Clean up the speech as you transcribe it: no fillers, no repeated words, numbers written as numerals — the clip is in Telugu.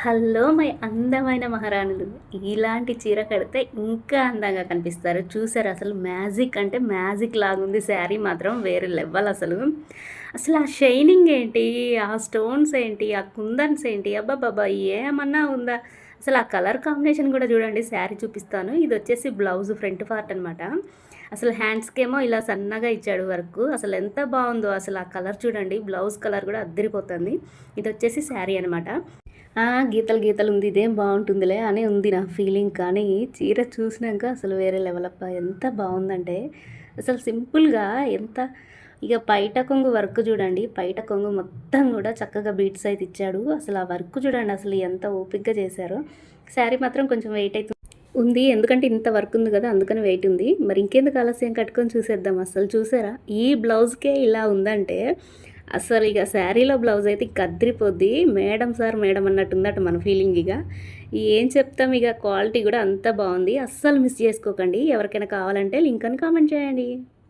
హలో మై అందమైన మహారాణులు. ఇలాంటి చీర కడితే ఇంకా అందంగా కనిపిస్తారు. చూసారా అసలు మ్యాజిక్ అంటే మ్యాజిక్ లాగుంది శారీ మాత్రం వేరే లెవెల్ అసలు. అసలు ఆ షైనింగ్ ఏంటి, ఆ స్టోన్స్ ఏంటి, ఆ కుందన్స్ ఏంటి, అబ్బబ్బబ్బా! ఏమన్నా ఉందా? అసలు ఆ కలర్ కాంబినేషన్ కూడా చూడండి. శారీ చూపిస్తాను. ఇదొచ్చేసి బ్లౌజ్ ఫ్రంట్ పార్ట్ అనమాట. అసలు హ్యాండ్స్‌కేమో ఇలా సన్నగా ఇచ్చాడు వర్కు. అసలు ఎంత బావుందో అసలు ఆ కలర్ చూడండి. బ్లౌజ్ కలర్ కూడా అద్దిరిపోతుంది. ఇదొచ్చేసి శారీ అనమాట. గీతలు గీతలు ఉంది. ఇదేం బావుంటుందిలే అని ఉంది నా ఫీలింగ్. కానీ చీర చూసినాక అసలు వేరే లెవెల్ అబ్బా! ఎంత బావుందంటే అసలు సింపుల్‌గా ఎంత ఇక పైట కొంగు వర్క్ చూడండి. పైట కొంగు మొత్తం కూడా చక్కగా బీట్స్ అయితే ఇచ్చాడు. అసలు ఆ వర్క్ చూడండి అసలు ఎంత ఓపికగా చేశారో. శారీ మాత్రం కొంచెం వెయిట్ అయితే ఉంది. ఎందుకంటే ఇంత వర్క్ ఉంది కదా! అందుకని వెయిట్ ఉంది. మరి ఇంకెందుకు ఆలస్యం కట్టుకొని చూసేద్దాం. అసలు చూసారా? ఈ బ్లౌజ్‌కే ఇలా ఉందంటే అసలు ఇక శారీలో బ్లౌజ్ అయితే ఇక అద్దిరిపోద్ది. మేడం సార్ మేడం అన్నట్టుందట మన ఫీలింగ్ ఇక. ఏం చెప్తాం ఇక క్వాలిటీ కూడా అంత బావుంది. అస్సలు మిస్ చేసుకోకండి. ఎవరికైనా కావాలంటే లింక్ అని కామెంట్ చేయండి.